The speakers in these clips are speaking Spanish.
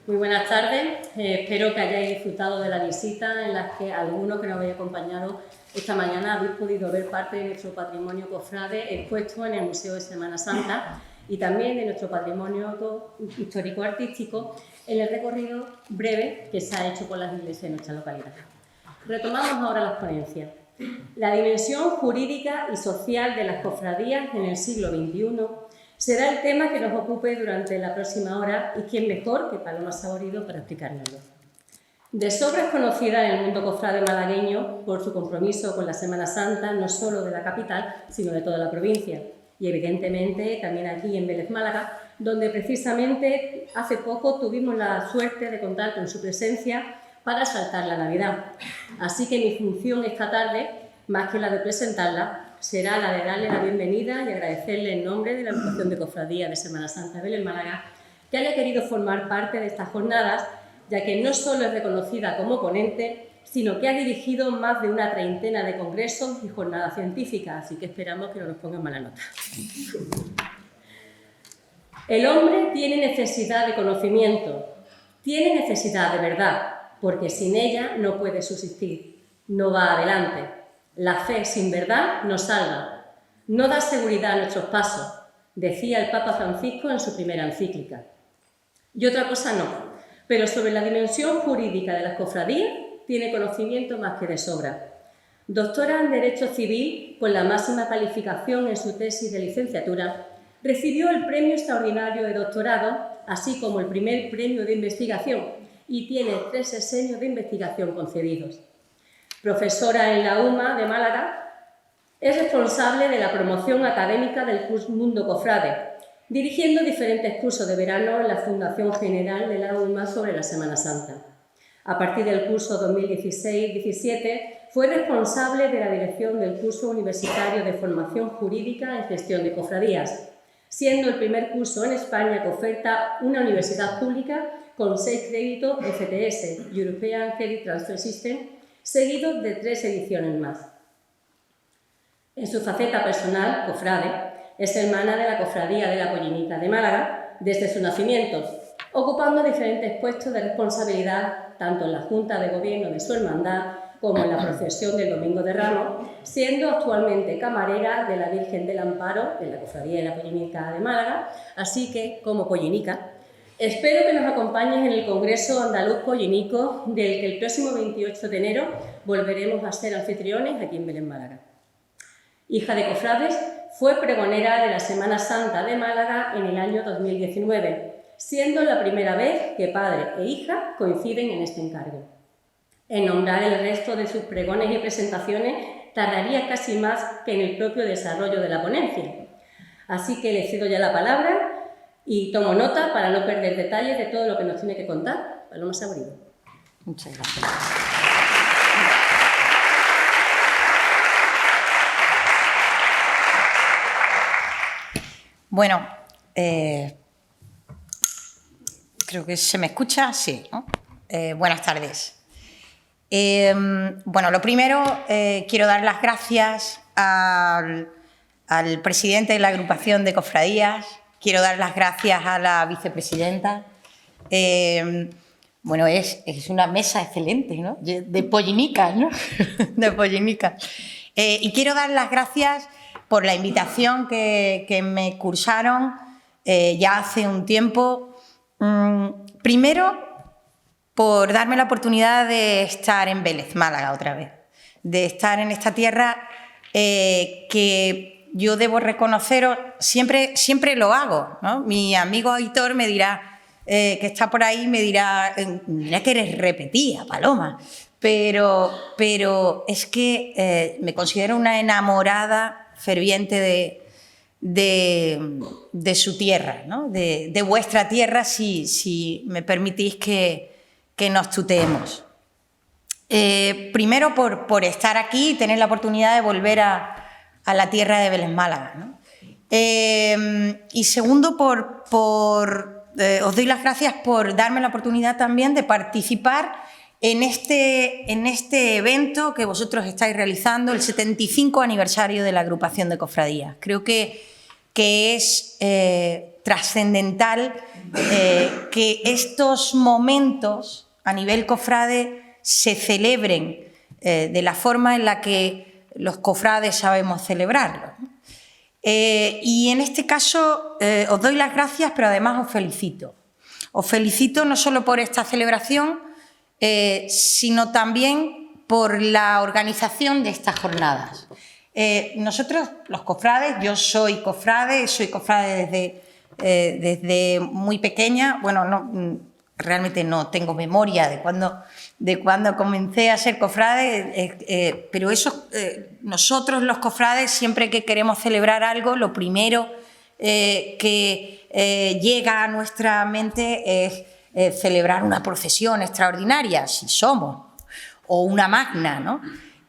Muy buenas tardes, espero que hayáis disfrutado de la visita en la que algunos que nos habéis acompañado esta mañana habéis podido ver parte de nuestro patrimonio cofrade expuesto en el Museo de Semana Santa y también de nuestro patrimonio histórico-artístico en el recorrido breve que se ha hecho por las iglesias de nuestra localidad. Retomamos ahora las ponencias. La dimensión jurídica y social de las cofradías en el siglo XXI será el tema que nos ocupe durante la próxima hora y quién mejor que Paloma Saborido para explicárnoslo. De sobra es conocida en el mundo cofrade malagueño por su compromiso con la Semana Santa, no solo de la capital, sino de toda la provincia. Y evidentemente también aquí en Vélez Málaga, donde precisamente hace poco tuvimos la suerte de contar con su presencia para saltar la Navidad. Así que mi función esta tarde, más que la de presentarla, será la de darle la bienvenida y agradecerle en nombre de la Agrupación de Cofradías de Semana Santa de Vélez Málaga que haya querido formar parte de estas jornadas, ya que no solo es reconocida como ponente, sino que ha dirigido más de una treintena de congresos y jornadas científicas, así que esperamos que no nos pongan mala nota. El hombre tiene necesidad de conocimiento, tiene necesidad de verdad, porque sin ella no puede subsistir, no va adelante. La fe sin verdad nos salva, no da seguridad a nuestros pasos, decía el Papa Francisco en su primera encíclica. Y otra cosa no, pero sobre la dimensión jurídica de las cofradías tiene conocimiento más que de sobra. Doctora en Derecho Civil, con la máxima calificación en su tesis de licenciatura, recibió el premio extraordinario de doctorado, así como el primer premio de investigación, y tiene 3 sexenios de investigación concedidos. Profesora en la UMA de Málaga, es responsable de la promoción académica del Mundo Cofrade, dirigiendo diferentes cursos de verano en la Fundación General de la UMA sobre la Semana Santa. A partir del curso 2016-17 fue responsable de la dirección del curso universitario de formación jurídica en gestión de cofradías, siendo el primer curso en España que oferta una universidad pública con 6 créditos FTS, European Credit Transfer System, seguidos de 3 ediciones más. En su faceta personal, cofrade, es hermana de la Cofradía de la Pollinica de Málaga desde su nacimiento, ocupando diferentes puestos de responsabilidad tanto en la Junta de Gobierno de su hermandad como en la procesión del Domingo de Ramos, siendo actualmente camarera de la Virgen del Amparo de la Cofradía de la Pollinica de Málaga, así que, como pollinica, espero que nos acompañes en el Congreso Andaluz Pollinico, del que el próximo 28 de enero volveremos a ser anfitriones aquí en Vélez Málaga. Hija de cofrades, fue pregonera de la Semana Santa de Málaga en el año 2019, siendo la primera vez que padre e hija coinciden en este encargo. En nombrar el resto de sus pregones y presentaciones tardaría casi más que en el propio desarrollo de la ponencia. Así que le cedo ya la palabra y tomo nota para no perder detalles de todo lo que nos tiene que contar Paloma Saborido. Muchas gracias. Bueno, creo que se me escucha, sí, ¿no? Buenas tardes. Bueno, lo primero, quiero dar las gracias al presidente de la agrupación de cofradías, quiero dar las gracias a la vicepresidenta. Bueno, es una mesa excelente, ¿no? De pollinicas, ¿no? De pollinicas. Y quiero dar las gracias por la invitación que me cursaron ya hace un tiempo. Primero, por darme la oportunidad de estar en Vélez Málaga otra vez, de estar en esta tierra que yo debo reconoceros, siempre lo hago, ¿no? Mi amigo Aitor me dirá, que está por ahí, me dirá, mira que eres repetida, Paloma, pero es que me considero una enamorada ferviente de su tierra, ¿no? De vuestra tierra, si me permitís que nos tuteemos. Primero por estar aquí y tener la oportunidad de volver a la tierra de Vélez Málaga, ¿no? Y segundo, os doy las gracias por darme la oportunidad también de participar en este evento que vosotros estáis realizando, el 75 aniversario de la agrupación de cofradías. Creo que que es trascendental que estos momentos a nivel cofrade se celebren de la forma en la que los cofrades sabemos celebrarlo. Y en este caso os doy las gracias, pero además os felicito. Os felicito no solo por esta celebración, sino también por la organización de estas jornadas. Nosotros, los cofrades, yo soy cofrade desde muy pequeña. Bueno, realmente no tengo memoria de cuando comencé a ser cofrade, pero eso, nosotros los cofrades, siempre que queremos celebrar algo, lo primero que llega a nuestra mente es celebrar una procesión extraordinaria, si somos, o una magna, ¿no?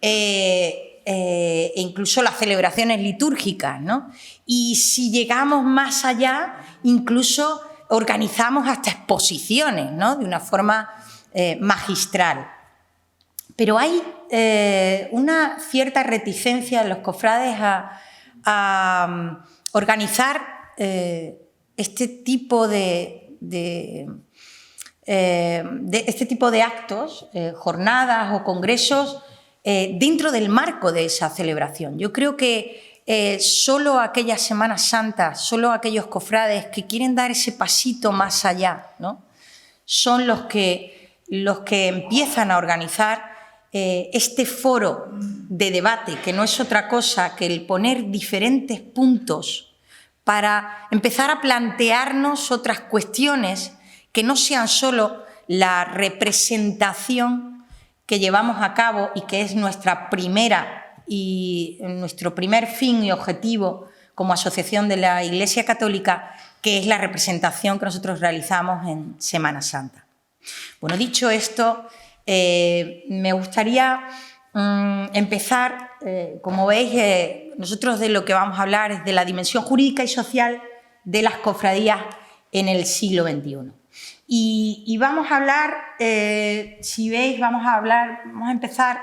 E incluso las celebraciones litúrgicas, ¿no? Y si llegamos más allá, incluso organizamos hasta exposiciones, ¿no? De una forma magistral. Pero hay una cierta reticencia en los cofrades a organizar este tipo de actos, jornadas o congresos, dentro del marco de esa celebración. Yo creo que solo aquellas Semanas Santas, solo aquellos cofrades que quieren dar ese pasito más allá, ¿no? Son los que empiezan a organizar este foro de debate, que no es otra cosa que el poner diferentes puntos para empezar a plantearnos otras cuestiones que no sean solo la representación que llevamos a cabo y que es nuestro primer fin y objetivo como asociación de la Iglesia Católica, que es la representación que nosotros realizamos en Semana Santa. Bueno, dicho esto, me gustaría empezar, como veis, nosotros de lo que vamos a hablar es de la dimensión jurídica y social de las cofradías en el siglo XXI. Y vamos a hablar, si veis, vamos a empezar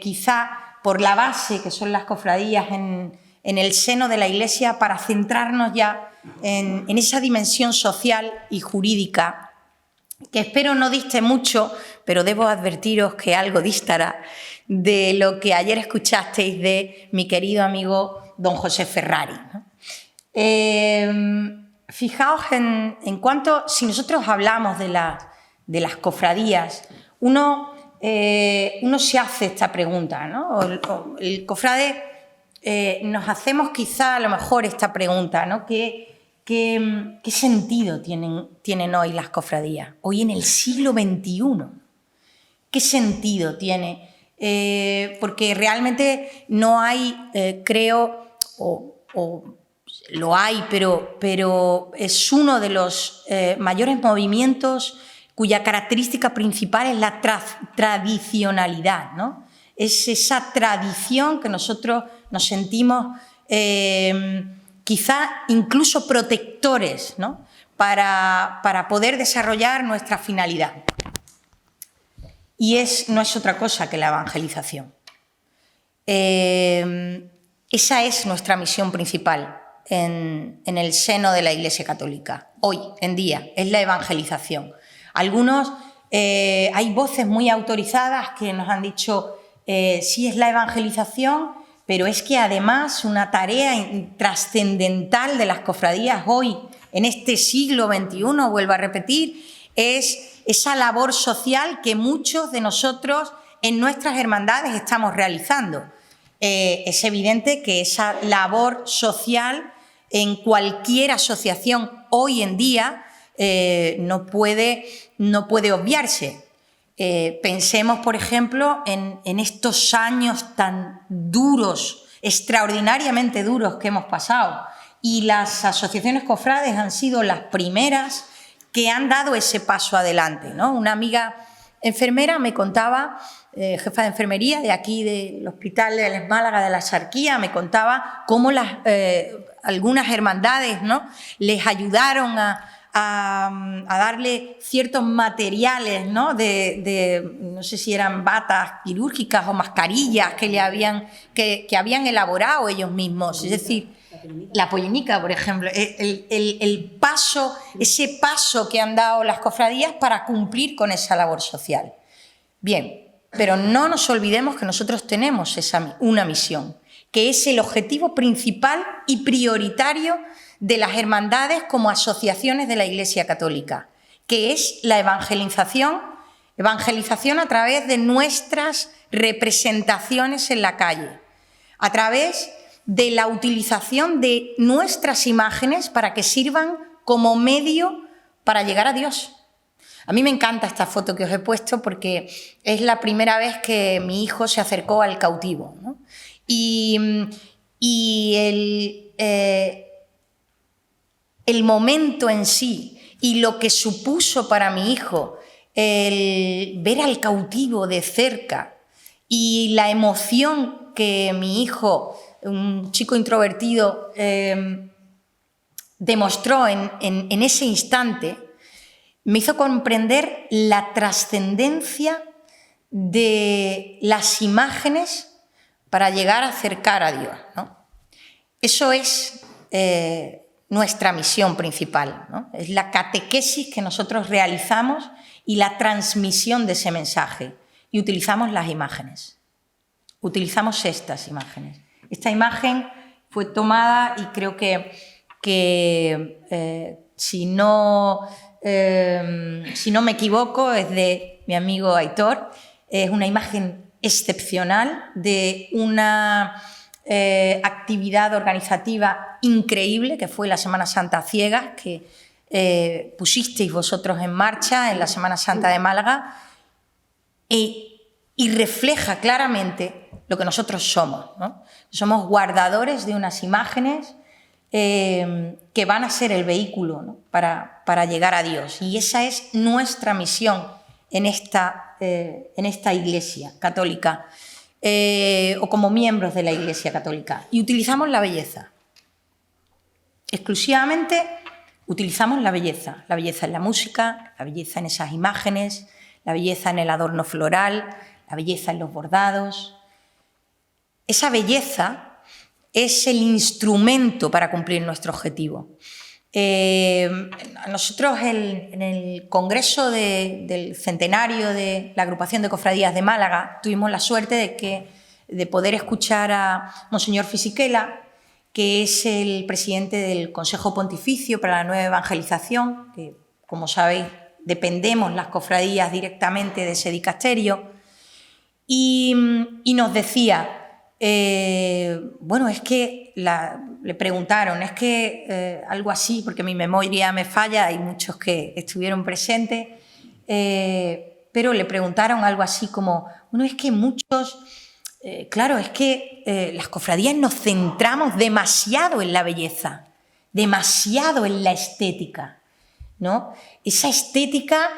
quizá por la base, que son las cofradías en el seno de la Iglesia, para centrarnos ya en esa dimensión social y jurídica, que espero no diste mucho, pero debo advertiros que algo distará de lo que ayer escuchasteis de mi querido amigo don José Ferrari, ¿no? Fijaos en cuanto, si nosotros hablamos de las cofradías, uno se hace esta pregunta, ¿no? El cofrade nos hacemos quizá a lo mejor esta pregunta, ¿no? ¿Qué sentido tienen hoy las cofradías? Hoy en el siglo XXI, ¿qué sentido tiene? Porque realmente no hay, creo, lo hay, pero es uno de los mayores movimientos cuya característica principal es la tradicionalidad, ¿no? Es esa tradición que nosotros nos sentimos quizá incluso protectores, ¿no? para poder desarrollar nuestra finalidad. Y no es otra cosa que la evangelización. Esa es nuestra misión principal en el seno de la Iglesia Católica, hoy en día, es la evangelización. Hay voces muy autorizadas que nos han dicho, sí, es la evangelización, pero es que además una tarea trascendental de las cofradías hoy, en este siglo XXI, vuelvo a repetir, es esa labor social que muchos de nosotros en nuestras hermandades estamos realizando. Es evidente que esa labor social en cualquier asociación hoy en día no puede obviarse. Pensemos, por ejemplo, en estos años tan duros, extraordinariamente duros que hemos pasado, y las asociaciones cofrades han sido las primeras que han dado ese paso adelante, ¿no? Una amiga enfermera me contaba, jefa de enfermería de aquí del Hospital de Málaga de la Sarquía, me contaba cómo algunas hermandades, ¿no?, les ayudaron a darle ciertos materiales, ¿no?, no sé si eran batas quirúrgicas o mascarillas que habían elaborado ellos mismos. Es decir, La pollinica, por ejemplo, el paso, ese paso que han dado las cofradías para cumplir con esa labor social. Bien, pero no nos olvidemos que nosotros tenemos una misión, que es el objetivo principal y prioritario de las hermandades como asociaciones de la Iglesia Católica, que es la evangelización a través de nuestras representaciones en la calle, a través de la utilización de nuestras imágenes para que sirvan como medio para llegar a Dios. A mí me encanta esta foto que os he puesto porque es la primera vez que mi hijo se acercó al cautivo, ¿no? Y el momento en sí y lo que supuso para mi hijo el ver al cautivo de cerca y la emoción que mi hijo, un chico introvertido, demostró en ese instante, me hizo comprender la trascendencia de las imágenes para llegar a acercar a Dios, ¿no? Eso es nuestra misión principal, ¿no? Es la catequesis que nosotros realizamos y la transmisión de ese mensaje. Y utilizamos las imágenes. Utilizamos estas imágenes. Esta imagen fue tomada y creo que si no me equivoco, es de mi amigo Aitor. Es una imagen excepcional de una actividad organizativa increíble que fue la Semana Santa Ciegas, que pusisteis vosotros en marcha en la Semana Santa de Málaga y refleja claramente lo que nosotros somos, ¿no? Somos guardadores de unas imágenes que van a ser el vehículo, ¿no? para llegar a Dios. Y esa es nuestra misión en esta Iglesia Católica, o como miembros de la Iglesia Católica. Y utilizamos la belleza. Exclusivamente utilizamos la belleza en la música, la belleza en esas imágenes, la belleza en el adorno floral, la belleza en los bordados. Esa belleza es el instrumento para cumplir nuestro objetivo. Nosotros en el Congreso del Centenario de la Agrupación de Cofradías de Málaga tuvimos la suerte de poder escuchar a Monseñor Fisichella, que es el presidente del Consejo Pontificio para la Nueva Evangelización, que, como sabéis, dependemos las cofradías directamente de ese dicasterio, y nos decía, bueno, es que le preguntaron, es que algo así, porque mi memoria me falla, hay muchos que estuvieron presentes, pero le preguntaron algo así como, bueno, es que muchos, claro, es que las cofradías nos centramos demasiado en la belleza, demasiado en la estética, ¿no? Esa estética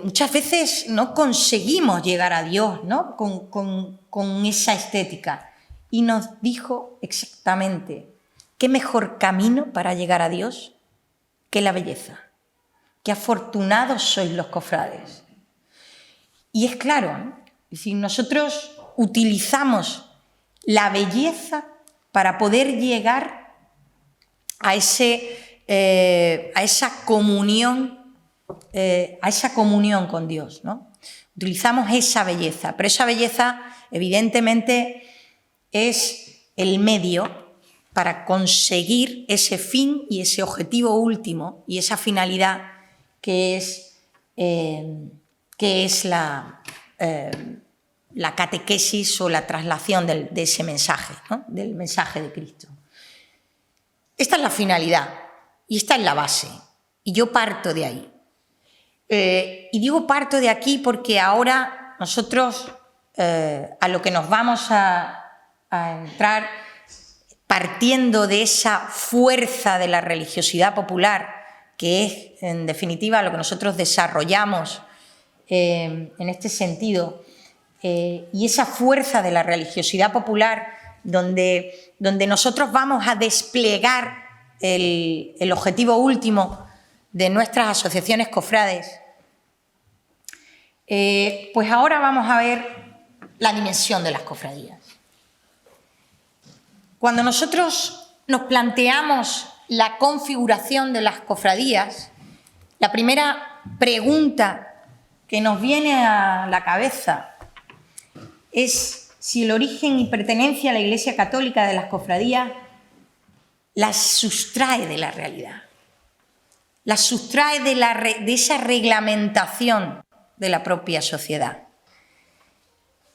muchas veces no conseguimos llegar a Dios, ¿no? con esa estética. Y nos dijo exactamente, ¿qué mejor camino para llegar a Dios que la belleza? Qué afortunados sois los cofrades. Y es claro, ¿no? Es decir, nosotros utilizamos la belleza para poder llegar a esa comunión con Dios, ¿no? Utilizamos esa belleza, pero esa belleza evidentemente es el medio para conseguir ese fin y ese objetivo último y esa finalidad que es la catequesis o la traslación de ese mensaje, ¿no? Del mensaje de Cristo. Esta es la finalidad y esta es la base, y yo parto de ahí. Y digo parto de aquí porque ahora nosotros a lo que nos vamos a entrar, partiendo de esa fuerza de la religiosidad popular, que es en definitiva lo que nosotros desarrollamos en este sentido, y esa fuerza de la religiosidad popular donde nosotros vamos a desplegar el objetivo último de nuestras asociaciones cofrades, pues ahora vamos a ver la dimensión de las cofradías. Cuando nosotros nos planteamos la configuración de las cofradías, la primera pregunta que nos viene a la cabeza es si el origen y pertenencia a la Iglesia Católica de las cofradías las sustrae de la realidad, las sustrae de esa reglamentación de la propia sociedad.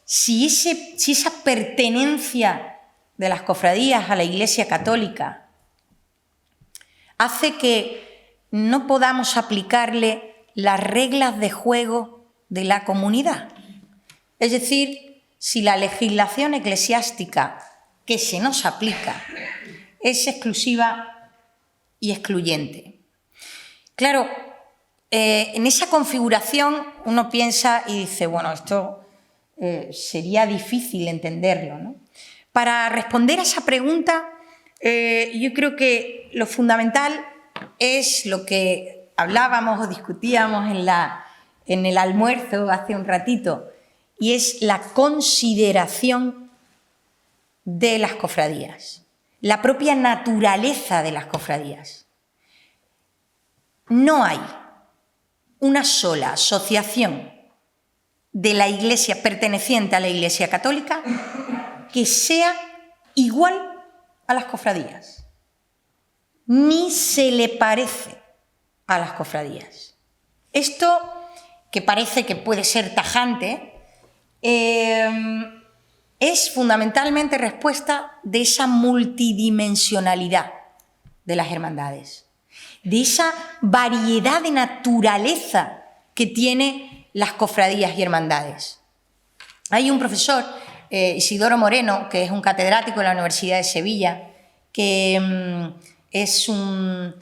Si esa pertenencia de las cofradías a la Iglesia Católica hace que no podamos aplicarle las reglas de juego de la comunidad. Es decir, si la legislación eclesiástica que se nos aplica es exclusiva y excluyente. Claro, en esa configuración uno piensa y dice, bueno, esto sería difícil entenderlo, ¿no? Para responder a esa pregunta, yo creo que lo fundamental es lo que hablábamos o discutíamos en el almuerzo hace un ratito, y es la consideración de las cofradías, la propia naturaleza de las cofradías. No hay una sola asociación de la Iglesia perteneciente a la Iglesia Católica que sea igual a las cofradías, ni se le parece a las cofradías. Esto, que parece que puede ser tajante, es fundamentalmente respuesta de esa multidimensionalidad de las hermandades, de esa variedad de naturaleza que tiene las cofradías y hermandades. Hay un profesor, Isidoro Moreno, que es un catedrático de la Universidad de Sevilla, que es un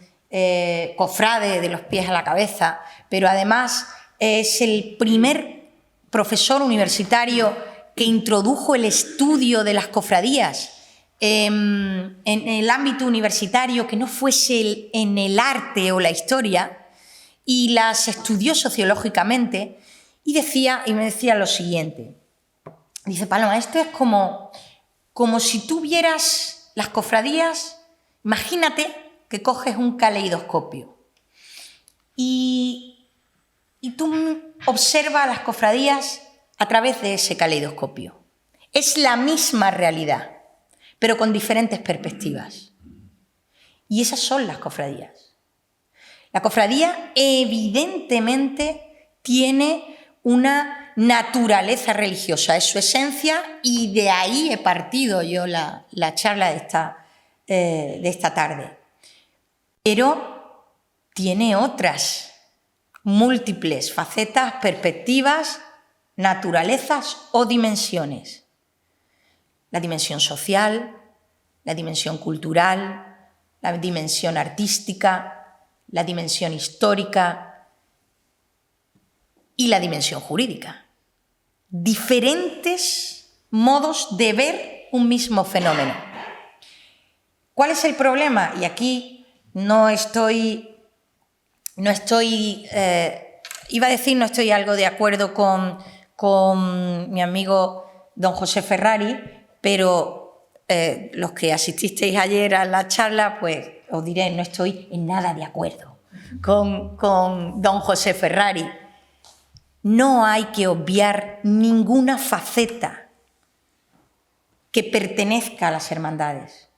cofrade de los pies a la cabeza, pero además es el primer profesor universitario que introdujo el estudio de las cofradías en el ámbito universitario, que no fuese en el arte o la historia, y las estudió sociológicamente, y me decía lo siguiente. Dice, Paloma, esto es como si tú vieras las cofradías, imagínate que coges un caleidoscopio y tú observas las cofradías a través de ese caleidoscopio. Es la misma realidad, pero con diferentes perspectivas. Y esas son las cofradías. La cofradía evidentemente tiene una naturaleza religiosa, es su esencia, y de ahí he partido yo la charla de esta tarde. Pero tiene otras múltiples facetas, perspectivas, naturalezas o dimensiones. La dimensión social, la dimensión cultural, la dimensión artística, la dimensión histórica y la dimensión jurídica. Diferentes modos de ver un mismo fenómeno. ¿Cuál es el problema? Y aquí no estoy algo de acuerdo con mi amigo don José Ferrari, pero los que asististeis ayer a la charla, pues os diré, no estoy en nada de acuerdo con don José Ferrari. No hay que obviar ninguna faceta que pertenezca a las hermandades,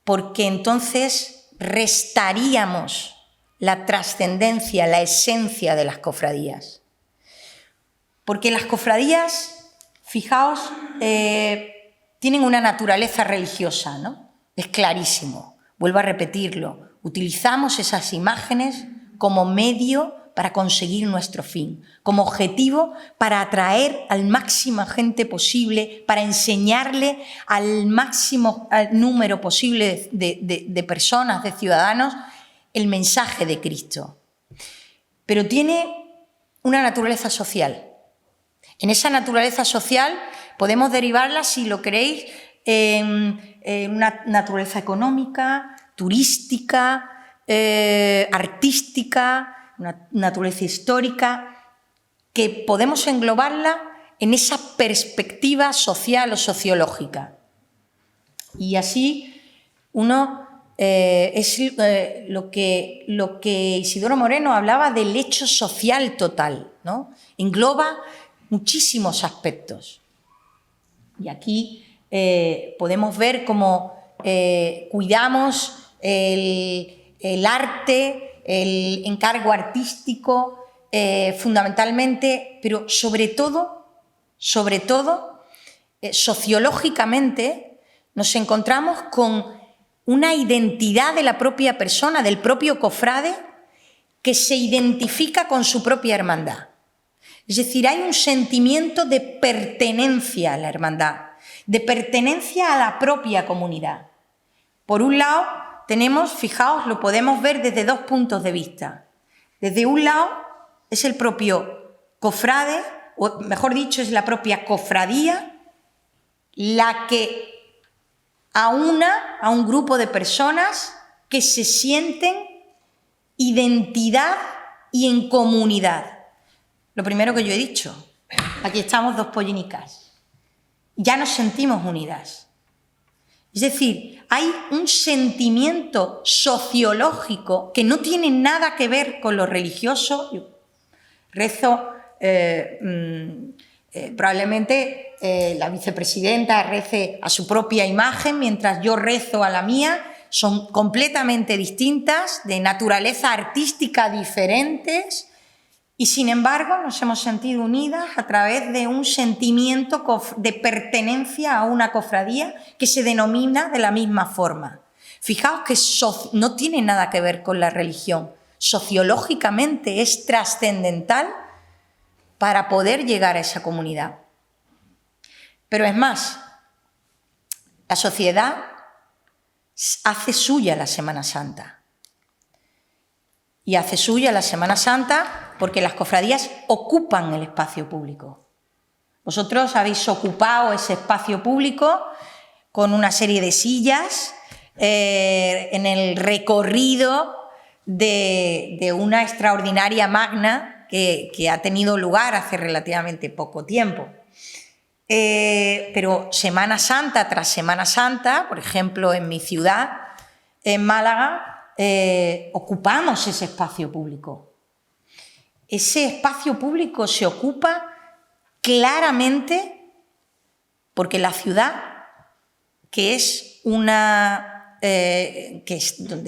porque entonces restaríamos la trascendencia, la esencia de las cofradías. Porque las cofradías, fijaos, tienen una naturaleza religiosa, ¿no? Es clarísimo. Vuelvo a repetirlo. Utilizamos esas imágenes como medio para conseguir nuestro fin, como objetivo para atraer al máxima gente posible, para enseñarle al máximo número posible de personas, de ciudadanos, el mensaje de Cristo. Pero tiene una naturaleza social. En esa naturaleza social podemos derivarla, si lo queréis, en una naturaleza económica, turística, artística, una naturaleza histórica, que podemos englobarla en esa perspectiva social o sociológica. Y así uno es lo que Isidoro Moreno hablaba del hecho social total, ¿no? Engloba muchísimos aspectos. Y aquí podemos ver cómo cuidamos el arte, el encargo artístico, fundamentalmente, pero sobre todo, sociológicamente, nos encontramos con una identidad de la propia persona, del propio cofrade, que se identifica con su propia hermandad. Es decir, hay un sentimiento de pertenencia a la hermandad, de pertenencia a la propia comunidad. Por un lado, tenemos, fijaos, lo podemos ver desde dos puntos de vista. Desde un lado es el propio cofrade, o mejor dicho, es la propia cofradía, la que aúna a un grupo de personas que se sienten identidad y en comunidad. Lo primero que yo he dicho, aquí estamos dos pollinicas, ya nos sentimos unidas. Es decir, hay un sentimiento sociológico que no tiene nada que ver con lo religioso. Yo rezo, probablemente la vicepresidenta rece a su propia imagen, mientras yo rezo a la mía. Son completamente distintas, de naturaleza artística diferentes, y sin embargo nos hemos sentido unidas a través de un sentimiento de pertenencia a una cofradía que se denomina de la misma forma. Fijaos que no tiene nada que ver con la religión. Sociológicamente es trascendental para poder llegar a esa comunidad. Pero es más, la sociedad hace suya la Semana Santa. Y hace suya la Semana Santa porque las cofradías ocupan el espacio público. Vosotros habéis ocupado ese espacio público con una serie de sillas en el recorrido de una extraordinaria magna que ha tenido lugar hace relativamente poco tiempo. Pero Semana Santa tras Semana Santa, por ejemplo, en mi ciudad, en Málaga, ocupamos ese espacio público. Ese espacio público se ocupa claramente porque la ciudad, que es donde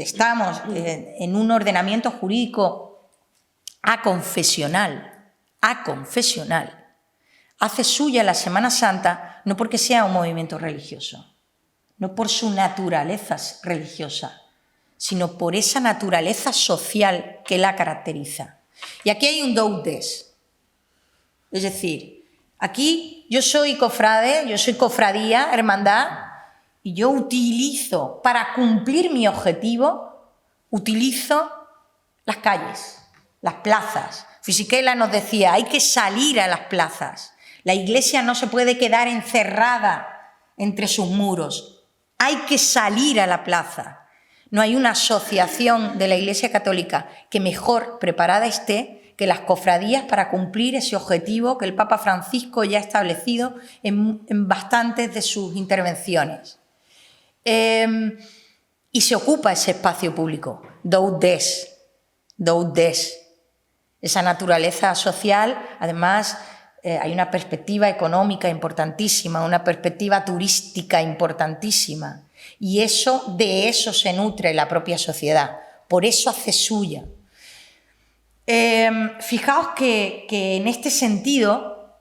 estamos en un ordenamiento jurídico aconfesional, hace suya la Semana Santa no porque sea un movimiento religioso, no por su naturaleza religiosa, sino por esa naturaleza social que la caracteriza. Y aquí hay un dous des. Es decir, aquí yo soy cofrade, yo soy cofradía, hermandad, y yo utilizo, para cumplir mi objetivo, utilizo las calles, las plazas. Fisichella nos decía, hay que salir a las plazas. La Iglesia no se puede quedar encerrada entre sus muros. Hay que salir a la plaza. No hay una asociación de la Iglesia Católica que mejor preparada esté que las cofradías para cumplir ese objetivo que el Papa Francisco ya ha establecido en bastantes de sus intervenciones. Y se ocupa ese espacio público, dous des. Esa naturaleza social, además, hay una perspectiva económica importantísima, una perspectiva turística importantísima. Y de eso se nutre la propia sociedad, por eso hace suya. Fijaos que en este sentido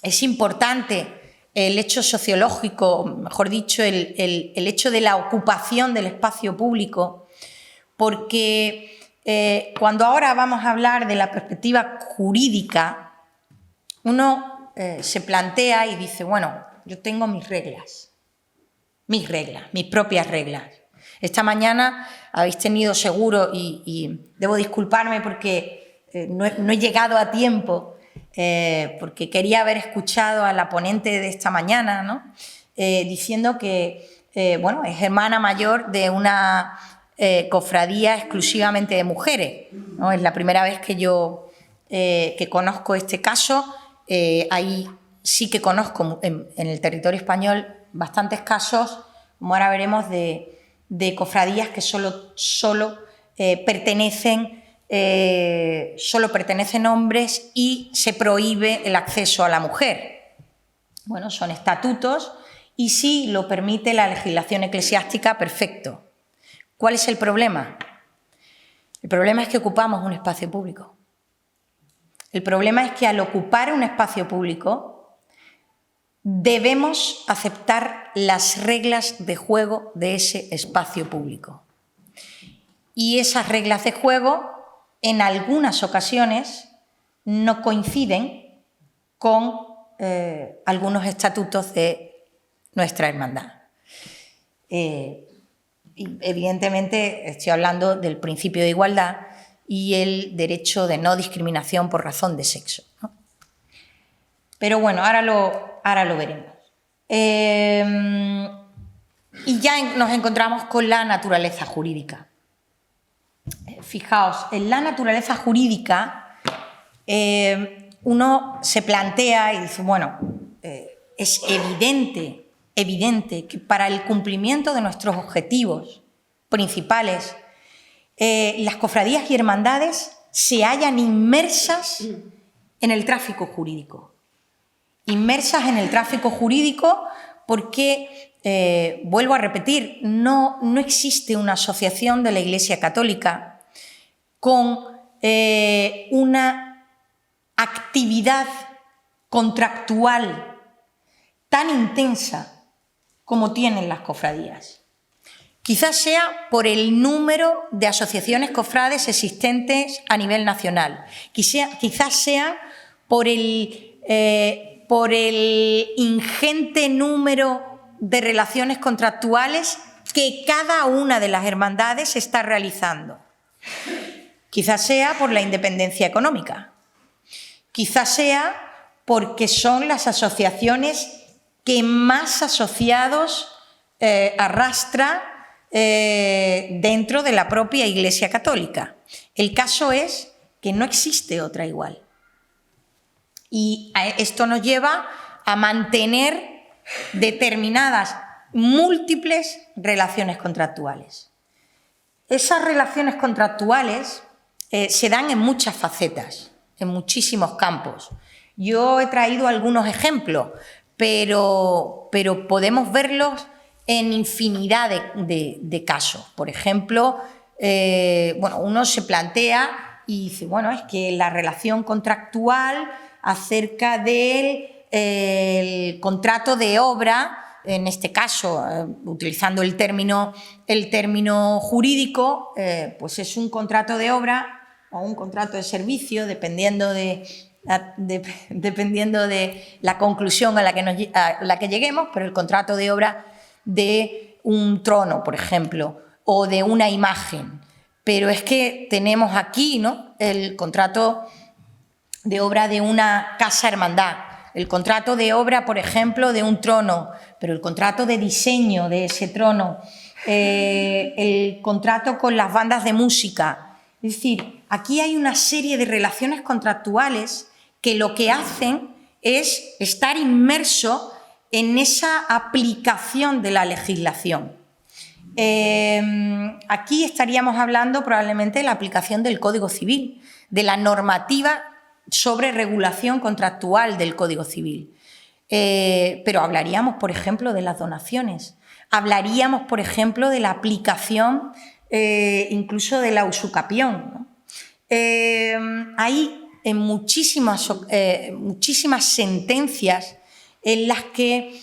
es importante el hecho sociológico, mejor dicho, el hecho de la ocupación del espacio público, porque cuando ahora vamos a hablar de la perspectiva jurídica, uno se plantea y dice, bueno, yo tengo mis reglas, mis propias reglas. Esta mañana habéis tenido seguro, y debo disculparme porque no he llegado a tiempo, porque quería haber escuchado a la ponente de esta mañana, ¿no? Diciendo que es hermana mayor de una cofradía exclusivamente de mujeres, ¿no? Es la primera vez que yo que conozco este caso. Ahí sí que conozco en el territorio español bastantes casos como ahora veremos, de cofradías que solo pertenecen hombres y se prohíbe el acceso a la mujer. Bueno, son estatutos y si lo permite la legislación eclesiástica, perfecto. ¿Cuál es el problema? El problema es que ocupamos un espacio público. El problema es que al ocupar un espacio público debemos aceptar las reglas de juego de ese espacio público. Y esas reglas de juego, en algunas ocasiones, no coinciden con algunos estatutos de nuestra hermandad. Evidentemente, estoy hablando del principio de igualdad y el derecho de no discriminación por razón de sexo, ¿no? Pero bueno, ahora lo veremos. Y ya nos encontramos con la naturaleza jurídica. Fijaos, en la naturaleza jurídica uno se plantea y dice, bueno, es evidente que para el cumplimiento de nuestros objetivos principales, las cofradías y hermandades se hallan inmersas en el tráfico jurídico. Inmersas en el tráfico jurídico porque, vuelvo a repetir, no existe una asociación de la Iglesia Católica con una actividad contractual tan intensa como tienen las cofradías. Quizás sea por el número de asociaciones cofrades existentes a nivel nacional. Quizás sea por el ingente número de relaciones contractuales que cada una de las hermandades está realizando. Quizás sea por la independencia económica. Quizás sea porque son las asociaciones que más asociados arrastra dentro de la propia Iglesia Católica. El caso es que no existe otra igual. Y esto nos lleva a mantener determinadas múltiples relaciones contractuales. Esas relaciones contractuales se dan en muchas facetas, en muchísimos campos. Yo he traído algunos ejemplos, pero podemos verlos en infinidad de casos. Por ejemplo, uno se plantea y dice, bueno, es que la relación contractual acerca del contrato de obra, en este caso, utilizando el término jurídico, pues es un contrato de obra o un contrato de servicio, dependiendo de la conclusión a la que lleguemos, pero el contrato de obra de un trono, por ejemplo, o de una imagen. Pero es que tenemos aquí, ¿no?, el contrato de obra de una casa hermandad, el contrato de obra, por ejemplo, de un trono, pero el contrato de diseño de ese trono, el contrato con las bandas de música. Es decir, aquí hay una serie de relaciones contractuales que lo que hacen es estar inmerso en esa aplicación de la legislación. Aquí estaríamos hablando probablemente de la aplicación del Código Civil, de la normativa sobre regulación contractual del Código Civil. Pero hablaríamos, por ejemplo, de las donaciones, hablaríamos, por ejemplo, de la aplicación incluso de la usucapión, ¿no? Hay muchísimas sentencias en las que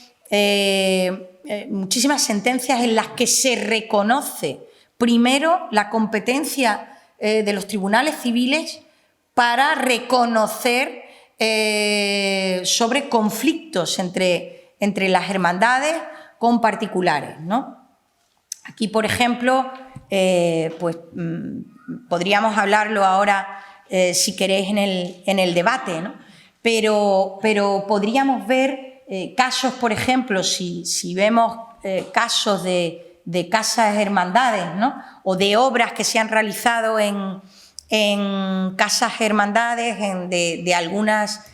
se reconoce primero la competencia de los tribunales civiles para reconocer sobre conflictos entre las hermandades con particulares, ¿no? Aquí, por ejemplo, podríamos hablarlo ahora, si queréis, en el debate, ¿no? Pero podríamos ver casos, por ejemplo, si vemos casos de casas hermandades, ¿no?, o de obras que se han realizado en casas hermandades de algunas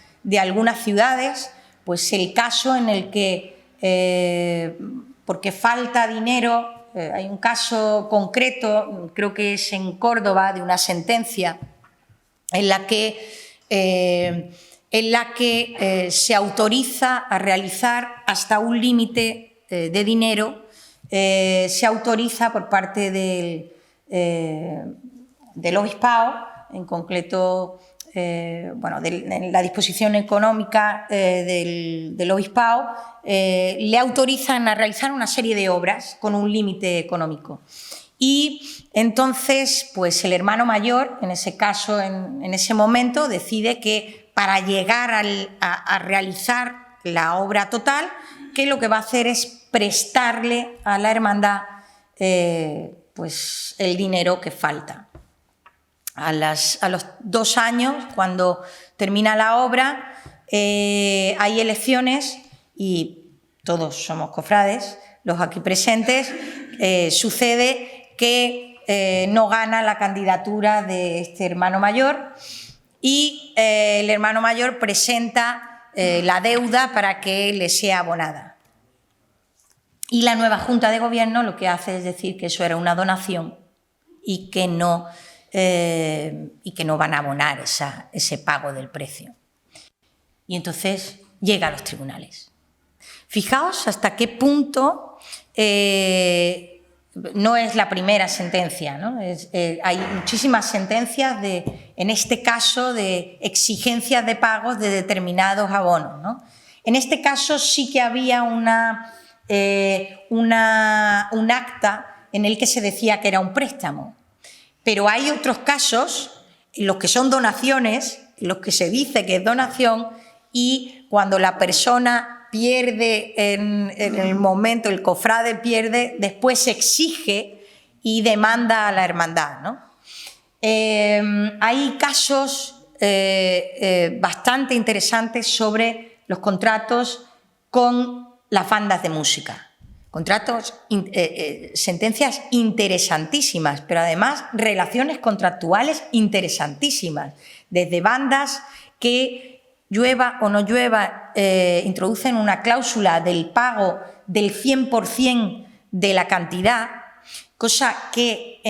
ciudades, pues el caso en el que porque falta dinero. Hay un caso concreto, creo que es en Córdoba, de una sentencia en la que se autoriza a realizar hasta un límite de dinero, se autoriza por parte del obispado, en concreto, en la disposición económica del obispado, le autorizan a realizar una serie de obras con un límite económico. Y entonces, pues el hermano mayor, en ese caso, en ese momento, decide que para llegar a realizar la obra total, que lo que va a hacer es prestarle a la hermandad pues el dinero que falta. A los 2 años, cuando termina la obra, hay elecciones y todos somos cofrades, los aquí presentes, sucede que no gana la candidatura de este hermano mayor y el hermano mayor presenta la deuda para que le sea abonada. Y la nueva Junta de Gobierno lo que hace es decir que eso era una donación y que no van a abonar ese pago del precio. Y entonces llega a los tribunales. Fijaos hasta qué punto no es la primera sentencia, ¿no? Hay muchísimas sentencias, en este caso, de exigencias de pagos de determinados abonos, ¿no? En este caso sí que había un acta en el que se decía que era un préstamo. Pero hay otros casos en los que son donaciones, en los que se dice que es donación y cuando la persona pierde en el momento, el cofrade pierde, después se exige y demanda a la hermandad, ¿no? Hay casos bastante interesantes sobre los contratos con las bandas de música. Sentencias interesantísimas, pero además relaciones contractuales interesantísimas, desde bandas que, llueva o no llueva, introducen una cláusula del pago del 100% de la cantidad, cosa que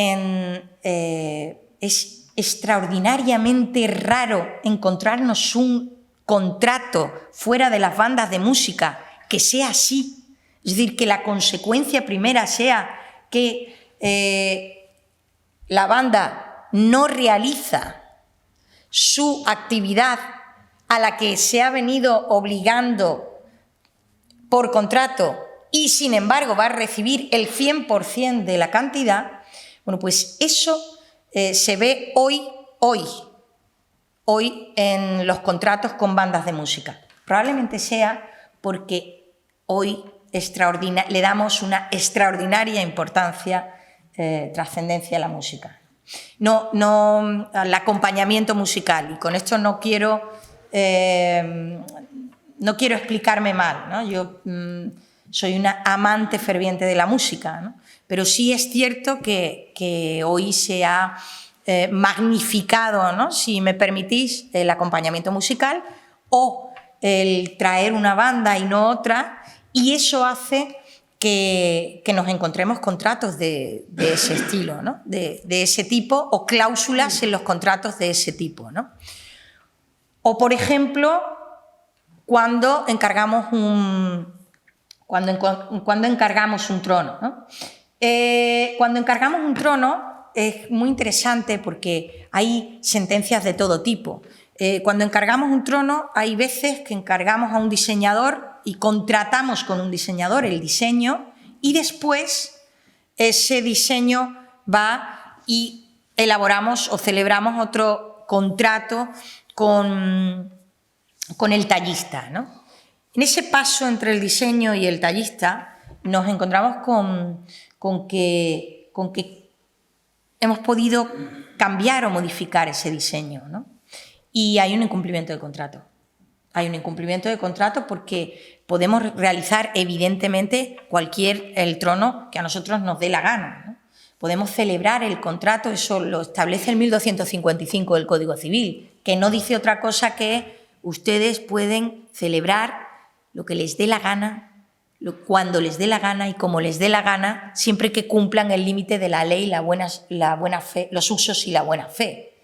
es extraordinariamente raro encontrarnos un contrato fuera de las bandas de música que sea así. Es decir, que la consecuencia primera sea que la banda no realiza su actividad a la que se ha venido obligando por contrato y, sin embargo, va a recibir el 100% de la cantidad. Bueno, pues eso se ve hoy en los contratos con bandas de música. Probablemente sea porque hoy le damos una extraordinaria importancia, trascendencia a la música. No al acompañamiento musical. Y con esto no quiero explicarme mal, ¿no? Yo soy una amante ferviente de la música, ¿no? Pero sí es cierto que hoy se ha magnificado, ¿no?, si me permitís, el acompañamiento musical o el traer una banda y no otra. Y eso hace que nos encontremos contratos de ese estilo, ¿no?, de ese tipo, o cláusulas en los contratos de ese tipo, ¿no? O, por ejemplo, cuando encargamos un trono, ¿no? Cuando encargamos un trono es muy interesante porque hay sentencias de todo tipo. Cuando encargamos un trono, hay veces que encargamos a un diseñador y contratamos con un diseñador el diseño y después ese diseño va y elaboramos o celebramos otro contrato con el tallista, ¿no? En ese paso entre el diseño y el tallista nos encontramos con que hemos podido cambiar o modificar ese diseño, ¿no? Y hay un incumplimiento de contrato. Hay un incumplimiento de contrato porque podemos realizar, evidentemente, el trono que a nosotros nos dé la gana, ¿no? Podemos celebrar el contrato, eso lo establece el 1255 del Código Civil, que no dice otra cosa que ustedes pueden celebrar lo que les dé la gana, cuando les dé la gana y como les dé la gana, siempre que cumplan el límite de la ley, la buena fe, los usos y la buena fe.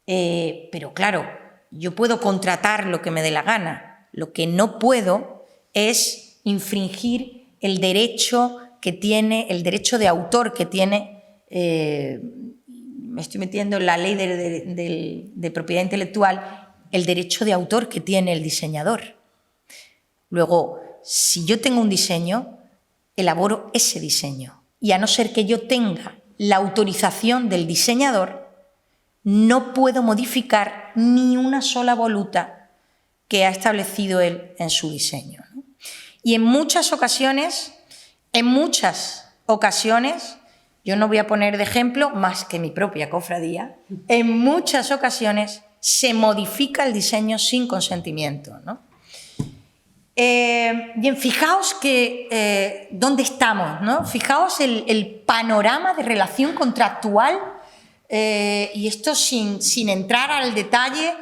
Pero claro, yo puedo contratar lo que me dé la gana. Lo que no puedo es infringir el derecho de autor que tiene, me estoy metiendo en la ley de propiedad intelectual, el derecho de autor que tiene el diseñador. Luego, si yo tengo un diseño, elaboro ese diseño. Y a no ser que yo tenga la autorización del diseñador, no puedo modificar ni una sola voluta que ha establecido él en su diseño, ¿no? Y en muchas ocasiones, yo no voy a poner de ejemplo más que mi propia cofradía, en muchas ocasiones se modifica el diseño sin consentimiento, ¿no? Bien, fijaos que dónde estamos, ¿no? Fijaos el panorama de relación contractual, y esto sin entrar al detalle,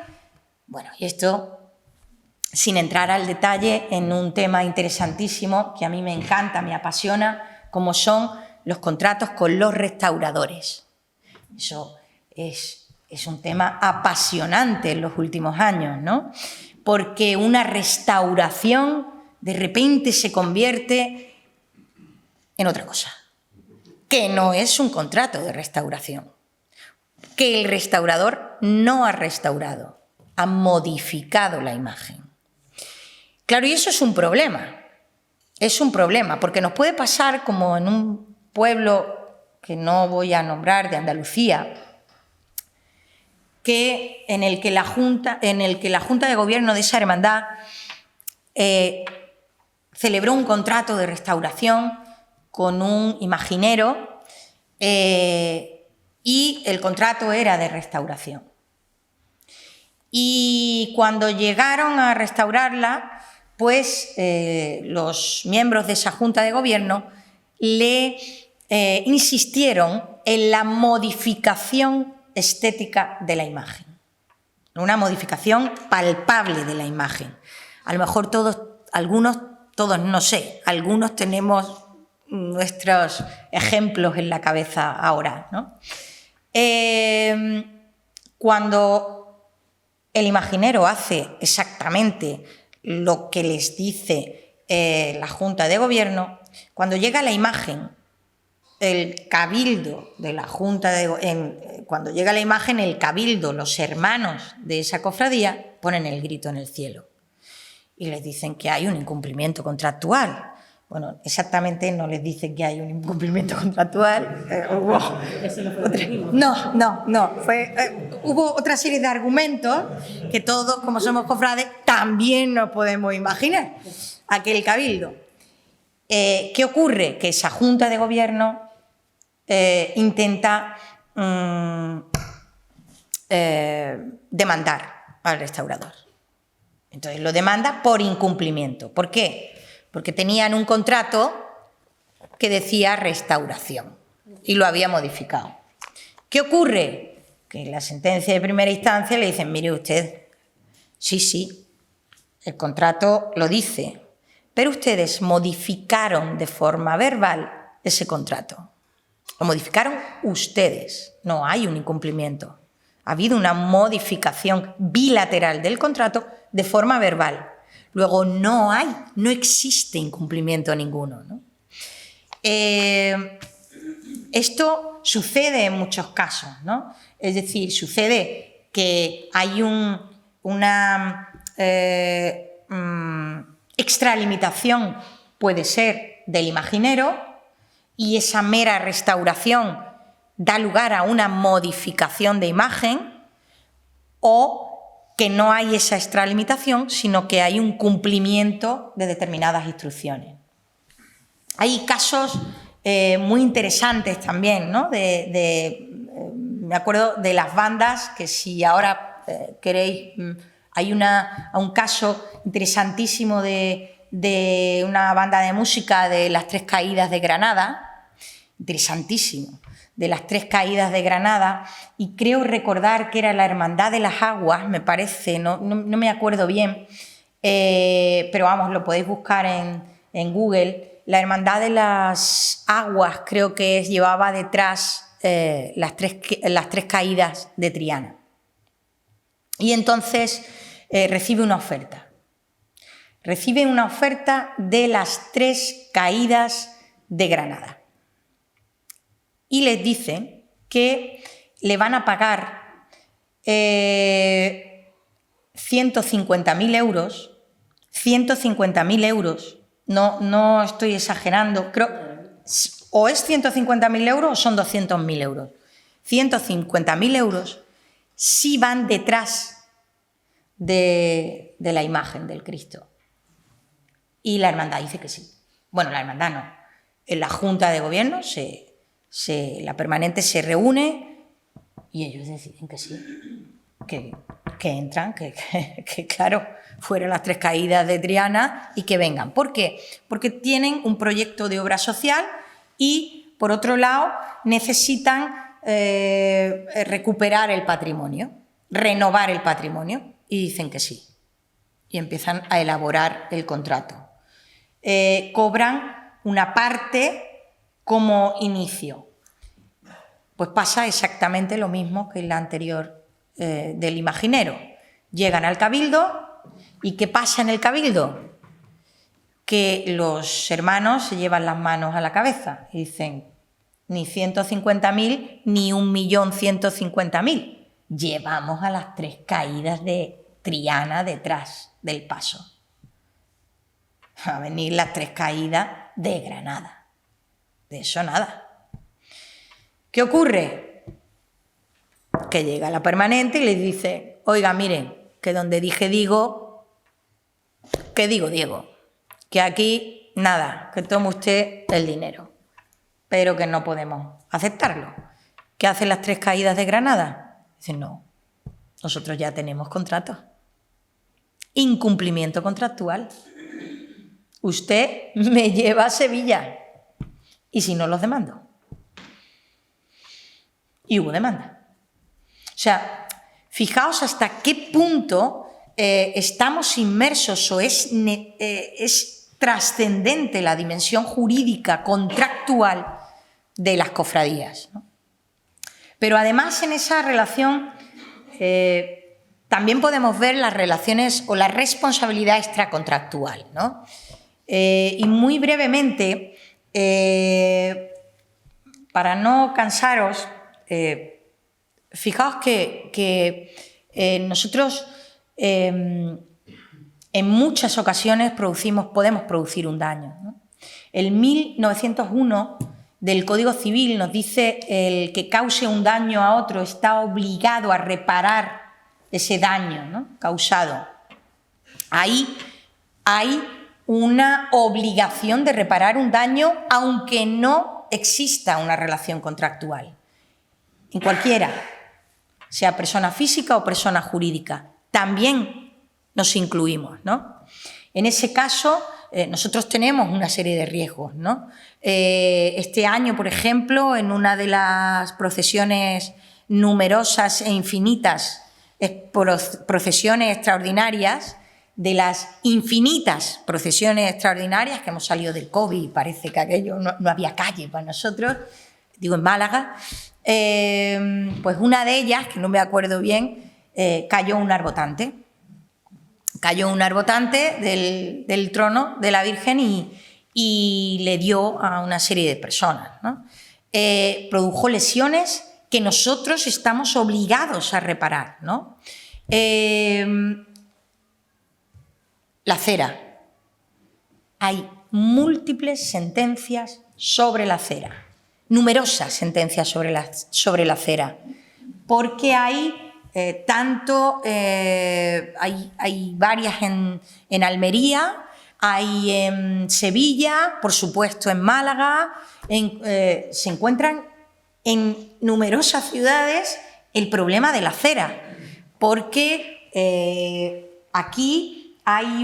sin entrar al detalle en un tema interesantísimo que a mí me encanta, me apasiona, como son los contratos con los restauradores. Eso es un tema apasionante en los últimos años, ¿no? Porque una restauración de repente se convierte en otra cosa, que no es un contrato de restauración, que el restaurador no ha restaurado, ha modificado la imagen. Claro, y eso es un problema, porque nos puede pasar como en un pueblo que no voy a nombrar, de Andalucía, en el que la Junta de Gobierno de esa hermandad celebró un contrato de restauración con un imaginero, y el contrato era de restauración. Y cuando llegaron a restaurarla, pues los miembros de esa Junta de Gobierno le insistieron en la modificación estética de la imagen, una modificación palpable de la imagen. A lo mejor algunos tenemos nuestros ejemplos en la cabeza ahora, ¿no? Cuando el imaginero hace exactamente lo que les dice la Junta de Gobierno, cuando llega la imagen, el cabildo de la Junta cuando llega la imagen, el cabildo, los hermanos de esa cofradía ponen el grito en el cielo y les dicen que hay un incumplimiento contractual. Bueno, exactamente no les dicen que hay un incumplimiento contractual. Hubo otra serie de argumentos que todos, como somos cofrades, también nos podemos imaginar. Aquel cabildo. ¿Qué ocurre? Que esa Junta de Gobierno intenta demandar al restaurador. Entonces lo demanda por incumplimiento. ¿Por qué? Porque tenían un contrato que decía restauración y lo había modificado. ¿Qué ocurre? Que en la sentencia de primera instancia le dicen, mire usted, sí, el contrato lo dice, pero ustedes modificaron de forma verbal ese contrato. Lo modificaron ustedes, no hay un incumplimiento. Ha habido una modificación bilateral del contrato de forma verbal. Luego no existe incumplimiento ninguno, ¿no? Esto sucede en muchos casos, ¿no? Es decir, sucede que hay una extralimitación, puede ser del imaginero, y esa mera restauración da lugar a una modificación de imagen, o que no hay esa extralimitación, sino que hay un cumplimiento de determinadas instrucciones. Hay casos muy interesantes también, ¿no? Me acuerdo de las bandas, que si ahora queréis, hay un caso interesantísimo de una banda de música de las Tres Caídas de Granada, interesantísimo, de las Tres Caídas de Granada, y creo recordar que era la Hermandad de las Aguas, me parece, no me acuerdo bien, pero vamos, lo podéis buscar en Google, la Hermandad de las Aguas creo que llevaba detrás las tres caídas de Triana. Y entonces recibe una oferta. Recibe una oferta de las 3 caídas de Granada. Y les dicen que le van a pagar 150.000 euros. 150.000 euros. No estoy exagerando. Creo, o es 150.000 euros o son 200.000 euros. 150.000 euros si van detrás de la imagen del Cristo. Y la hermandad dice que sí. Bueno, la hermandad no. En la Junta de Gobierno, la permanente se reúne y ellos deciden que sí, que entran, que claro, fueron las 3 caídas de Triana y que vengan. ¿Por qué? Porque tienen un proyecto de obra social y, por otro lado, necesitan recuperar el patrimonio, renovar el patrimonio, y dicen que sí. Y empiezan a elaborar el contrato. Cobran una parte como inicio. Pues pasa exactamente lo mismo que en la anterior del imaginero. Llegan al cabildo y ¿qué pasa en el cabildo? Que los hermanos se llevan las manos a la cabeza y dicen ni 150.000 ni 1.150.000. Llevamos a las 3 caídas de Triana detrás del paso. A venir las 3 caídas de Granada. De eso nada. ¿Qué ocurre? Que llega la permanente y les dice, oiga, miren, que donde dije digo, que digo Diego, que aquí nada, que tome usted el dinero, pero que no podemos aceptarlo. ¿Qué hacen las 3 caídas de Granada? Dicen, no, nosotros ya tenemos contrato. Incumplimiento contractual. Usted me lleva a Sevilla y si no los demando. Y hubo demanda. O sea, fijaos hasta qué punto estamos inmersos o es trascendente la dimensión jurídica, contractual de las cofradías, ¿no? Pero además en esa relación también podemos ver las relaciones o la responsabilidad extracontractual, ¿no? Y muy brevemente, para no cansaros, fijaos que nosotros en muchas ocasiones podemos producir un daño, ¿no? El 1901 del Código Civil nos dice el que cause un daño a otro está obligado a reparar ese daño, ¿no?, causado. Ahí hay una obligación de reparar un daño aunque no exista una relación contractual. En cualquiera, sea persona física o persona jurídica, también nos incluimos, ¿no? En ese caso, nosotros tenemos una serie de riesgos, ¿no? Este año, por ejemplo, en una de las procesiones numerosas e infinitas, procesiones extraordinarias, de las infinitas procesiones extraordinarias que hemos salido del COVID, parece que aquello no había calle para nosotros, digo en Málaga, pues una de ellas, que no me acuerdo bien, cayó un arbotante. Cayó un arbotante del trono de la Virgen y le dio a una serie de personas, ¿no? Produjo lesiones que nosotros estamos obligados a reparar, ¿no? La cera. Hay múltiples sentencias sobre la cera, numerosas sentencias sobre la cera, porque hay hay varias en Almería, hay en Sevilla, por supuesto en Málaga, se encuentran en numerosas ciudades el problema de la cera, porque aquí hay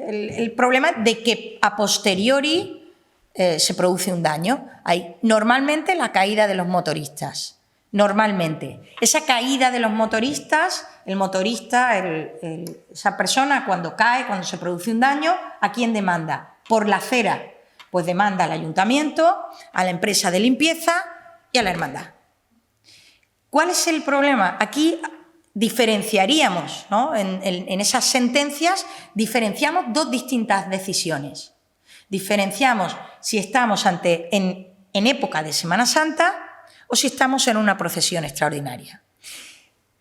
el problema de que a posteriori se produce un daño. Hay normalmente la caída de los motoristas, normalmente. Esa caída de los motoristas, el motorista, esa persona cuando cae, cuando se produce un daño, ¿a quién demanda? Por la acera, pues demanda al ayuntamiento, a la empresa de limpieza y a la hermandad. ¿Cuál es el problema? Aquí diferenciaríamos, ¿no? En esas sentencias diferenciamos dos distintas decisiones. Diferenciamos si estamos en época de Semana Santa o si estamos en una procesión extraordinaria.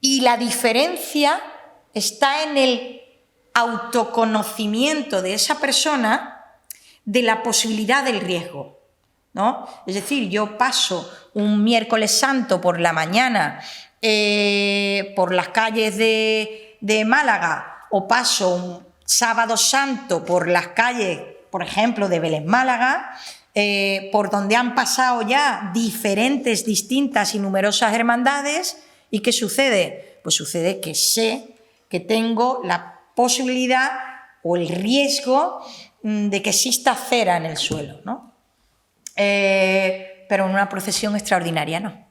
Y la diferencia está en el autoconocimiento de esa persona de la posibilidad del riesgo, ¿no? Es decir, yo paso un miércoles santo por la mañana por las calles de Málaga, o paso un sábado santo por las calles, por ejemplo, de Vélez Málaga, por donde han pasado ya diferentes, distintas y numerosas hermandades. ¿Y qué sucede? Pues sucede que sé que tengo la posibilidad o el riesgo de que exista cera en el suelo, ¿no? Pero en una procesión extraordinaria no.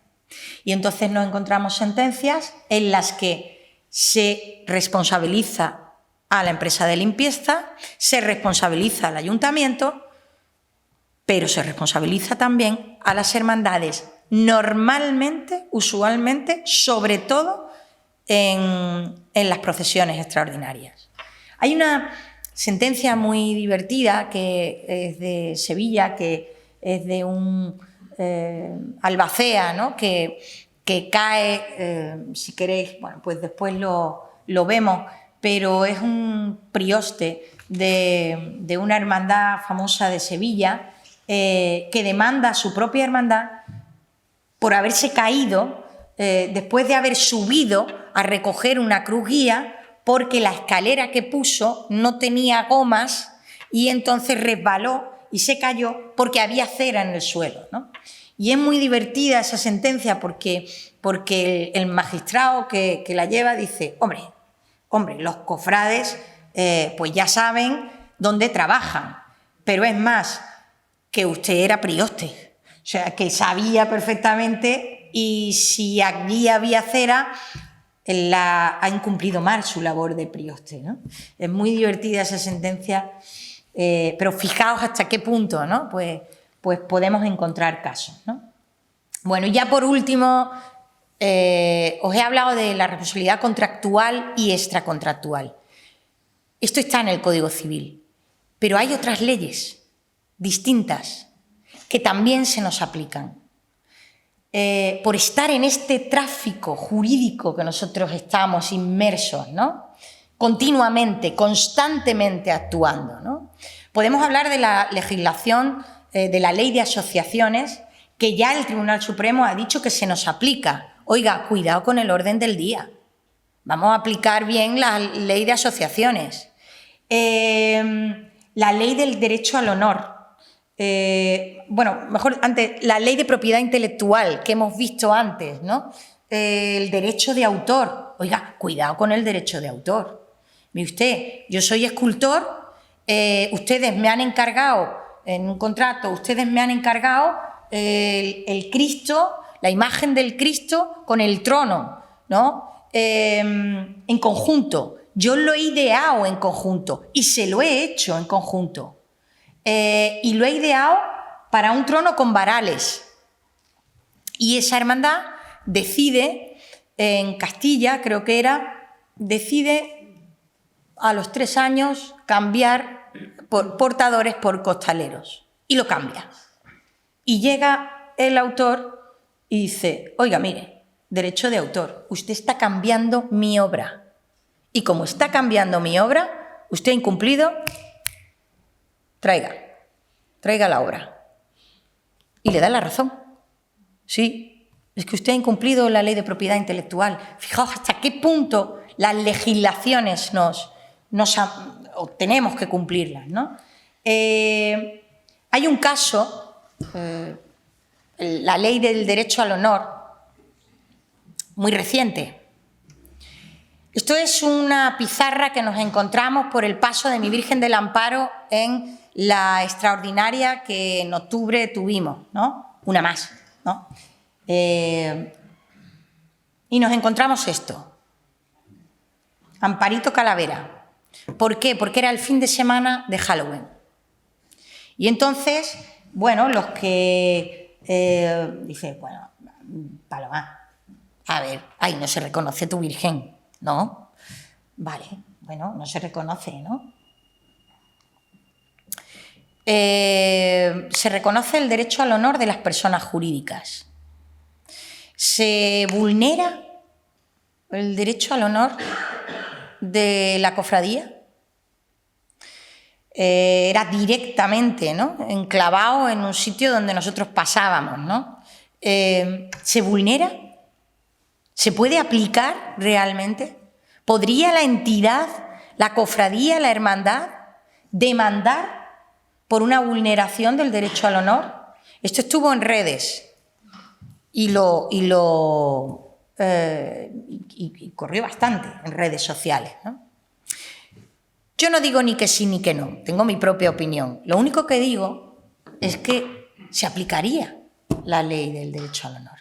Y entonces nos encontramos sentencias en las que se responsabiliza a la empresa de limpieza, se responsabiliza al ayuntamiento, pero se responsabiliza también a las hermandades, normalmente, usualmente, sobre todo en las procesiones extraordinarias. Hay una sentencia muy divertida que es de Sevilla, que es de un albacea, ¿no? que cae, si queréis, bueno, pues después lo vemos, pero es un prioste de una hermandad famosa de Sevilla que demanda a su propia hermandad por haberse caído después de haber subido a recoger una cruz guía, porque la escalera que puso no tenía gomas y entonces resbaló y se cayó porque había cera en el suelo, ¿no? Y es muy divertida esa sentencia porque el magistrado que la lleva dice, hombre, los cofrades pues ya saben dónde trabajan, pero es más, que usted era prioste, o sea, que sabía perfectamente, y si allí había cera, ha incumplido mal su labor de prioste, ¿no? Es muy divertida esa sentencia, pero fijaos hasta qué punto, ¿no? Pues podemos encontrar casos, ¿no? Bueno, y ya por último, os he hablado de la responsabilidad contractual y extracontractual. Esto está en el Código Civil, pero hay otras leyes distintas que también se nos aplican. Por estar en este tráfico jurídico que nosotros estamos inmersos, ¿no? Continuamente, constantemente actuando, ¿no? Podemos hablar de la legislación, de la ley de asociaciones, que ya el Tribunal Supremo ha dicho que se nos aplica. Oiga, cuidado con el orden del día. Vamos a aplicar bien la ley de asociaciones. La ley del derecho al honor. Bueno, mejor antes, la ley de propiedad intelectual que hemos visto antes, ¿no? El derecho de autor. Oiga, cuidado con el derecho de autor. Mire usted, yo soy escultor, ustedes me han encargado, en un contrato, ustedes me han encargado el Cristo, la imagen del Cristo con el trono, ¿no? En conjunto. Yo lo he ideado en conjunto y se lo he hecho en conjunto. Y lo he ideado para un trono con varales. Y esa hermandad decide, en Castilla creo que era, decide a los 3 años cambiar portadores por costaleros. Y lo cambia. Y llega el autor y dice, oiga, mire, derecho de autor, usted está cambiando mi obra. Y como está cambiando mi obra, usted ha incumplido, traiga la obra. Y le da la razón. Sí, es que usted ha incumplido la ley de propiedad intelectual. Fijaos hasta qué punto las legislaciones tenemos que cumplirlas, ¿no? Hay un caso, la ley del derecho al honor, muy reciente. Esto es una pizarra que nos encontramos por el paso de mi Virgen del Amparo en la extraordinaria que en octubre tuvimos, ¿no? Una más, ¿no? y nos encontramos esto. Amparito Calavera. ¿Por qué? Porque era el fin de semana de Halloween. Y entonces, bueno, los que dicen, bueno, Paloma, a ver, ahí no se reconoce tu virgen, ¿no? Vale, bueno, no se reconoce, ¿no? Se reconoce el derecho al honor de las personas jurídicas. Se vulnera el derecho al honor de la cofradía. Era directamente, ¿no?, enclavado en un sitio donde nosotros pasábamos, ¿no? ¿Se vulnera? ¿Se puede aplicar realmente? ¿Podría la entidad, la cofradía, la hermandad, demandar por una vulneración del derecho al honor? Esto estuvo en redes y corrió bastante en redes sociales, ¿no? Yo no digo ni que sí ni que no, tengo mi propia opinión. Lo único que digo es que se aplicaría la ley del derecho al honor.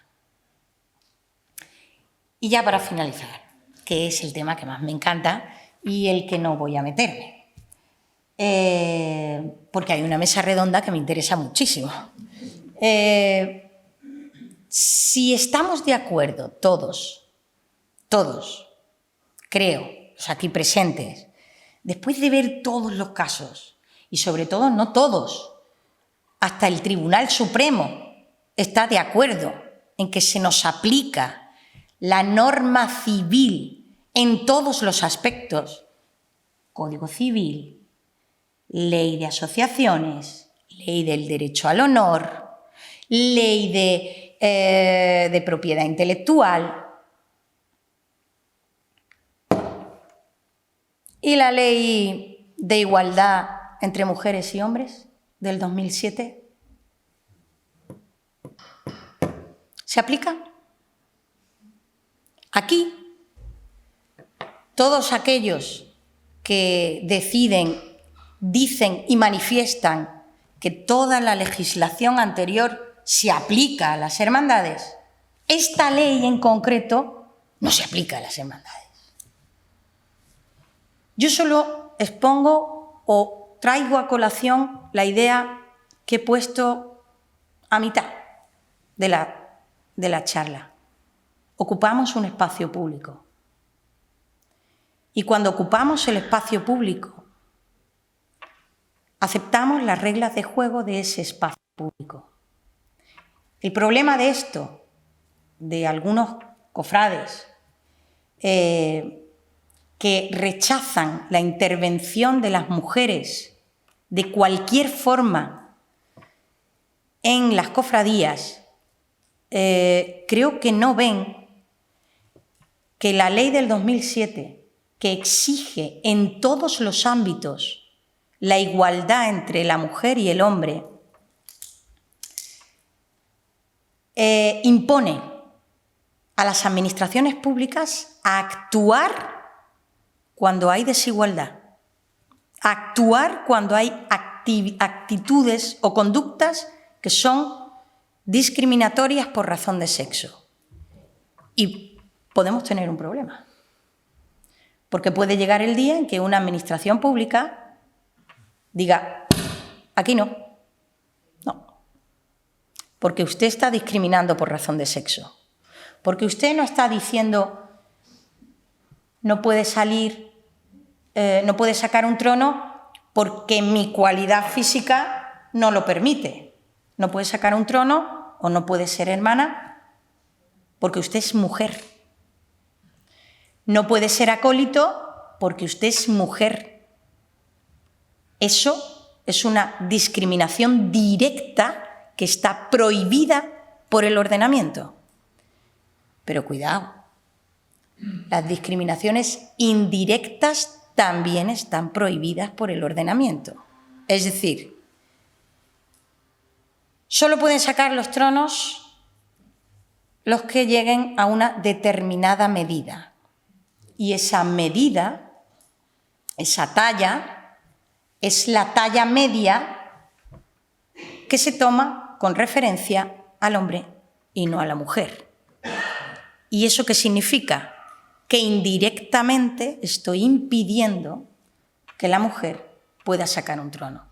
Y ya para finalizar, que es el tema que más me encanta y el que no voy a meterme, porque hay una mesa redonda que me interesa muchísimo. Si estamos de acuerdo todos, creo, los aquí presentes, después de ver todos los casos, y sobre todo no todos, hasta el Tribunal Supremo está de acuerdo en que se nos aplica la norma civil en todos los aspectos, Código Civil, Ley de Asociaciones, Ley del Derecho al Honor, Ley de Propiedad Intelectual, y la Ley de Igualdad entre Mujeres y Hombres del 2007. ¿Se aplica? Aquí, todos aquellos que deciden, dicen y manifiestan que toda la legislación anterior se aplica a las hermandades, esta ley en concreto no se aplica a las hermandades. Yo solo expongo o traigo a colación la idea que he puesto a mitad de la charla. Ocupamos un espacio público. Y cuando ocupamos el espacio público, aceptamos las reglas de juego de ese espacio público. El problema de esto, de algunos cofrades, que rechazan la intervención de las mujeres de cualquier forma en las cofradías, creo que no ven que la ley del 2007, que exige en todos los ámbitos la igualdad entre la mujer y el hombre, impone a las administraciones públicas a actuar cuando hay desigualdad, actuar cuando hay actitudes o conductas que son discriminatorias por razón de sexo. Y podemos tener un problema, porque puede llegar el día en que una administración pública diga, aquí no, porque usted está discriminando por razón de sexo, porque usted no está diciendo no puede salir, no puede sacar un trono porque mi cualidad física no lo permite. No puede sacar un trono o no puede ser hermana porque usted es mujer. No puede ser acólito porque usted es mujer. Eso es una discriminación directa que está prohibida por el ordenamiento. Pero cuidado. Las discriminaciones indirectas también están prohibidas por el ordenamiento. Es decir, solo pueden sacar los tronos los que lleguen a una determinada medida. Y esa medida, esa talla, es la talla media que se toma con referencia al hombre y no a la mujer. ¿Y eso qué significa? Que indirectamente estoy impidiendo que la mujer pueda sacar un trono.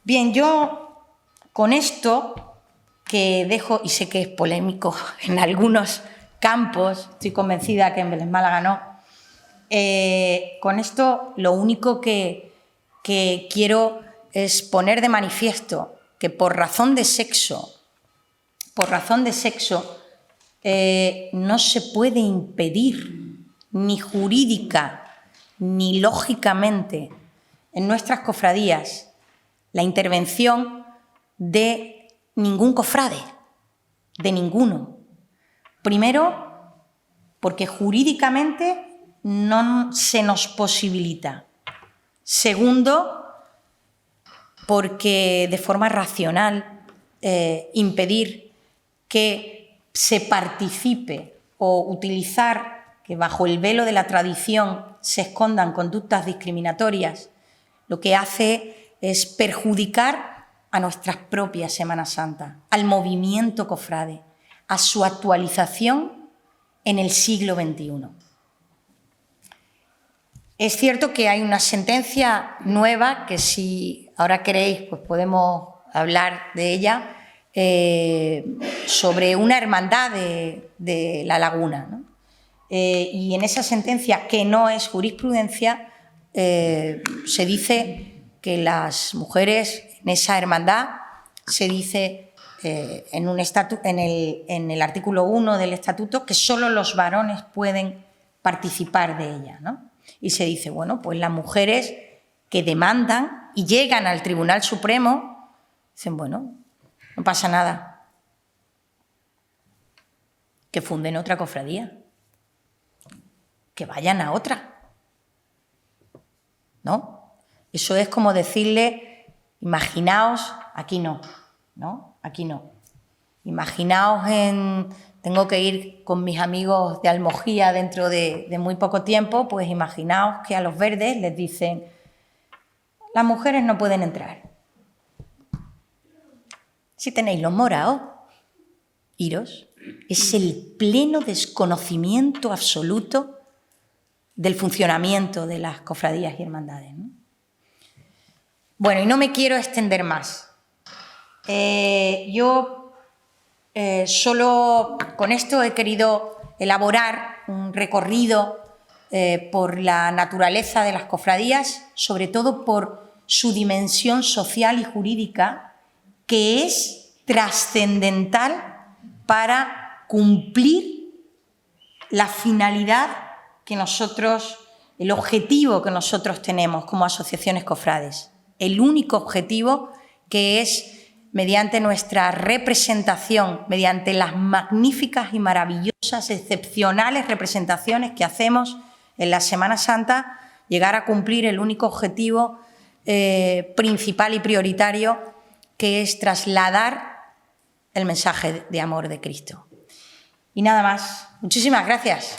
Bien, yo con esto que dejo, y sé que es polémico en algunos campos, estoy convencida que en Vélez Málaga no, con esto lo único que quiero es poner de manifiesto que por razón de sexo, no se puede impedir ni jurídica ni lógicamente en nuestras cofradías la intervención de ningún cofrade, de ninguno. Primero, porque jurídicamente no se nos posibilita. Segundo, porque de forma racional impedir que se participe o utilizar que bajo el velo de la tradición se escondan conductas discriminatorias, lo que hace es perjudicar a nuestras propias Semanas Santas, al movimiento cofrade, a su actualización en el siglo XXI. Es cierto que hay una sentencia nueva que, si ahora queréis, pues podemos hablar de ella, sobre una hermandad de La Laguna, ¿no? Y en esa sentencia, que no es jurisprudencia, se dice que las mujeres en esa hermandad, se dice en el artículo 1 del estatuto, que solo los varones pueden participar de ella, ¿no? Y se dice, bueno, pues las mujeres que demandan y llegan al Tribunal Supremo, dicen, bueno, no pasa nada, que funden otra cofradía, que vayan a otra, ¿no? Eso es como decirle, imaginaos, aquí no, ¿no? Aquí no. Imaginaos tengo que ir con mis amigos de Almojía dentro de muy poco tiempo, pues imaginaos que a los verdes les dicen, las mujeres no pueden entrar. Si tenéis los morados, iros. Es el pleno desconocimiento absoluto del funcionamiento de las cofradías y hermandades, ¿no? Bueno, y no me quiero extender más. Yo solo con esto he querido elaborar un recorrido por la naturaleza de las cofradías, sobre todo por su dimensión social y jurídica, que es trascendental para cumplir la finalidad que nosotros, el objetivo que nosotros tenemos como asociaciones cofrades, el único objetivo, que es, mediante nuestra representación, mediante las magníficas y maravillosas, excepcionales representaciones que hacemos en la Semana Santa, llegar a cumplir el único objetivo principal y prioritario, que es trasladar el mensaje de amor de Cristo. Y nada más. Muchísimas gracias.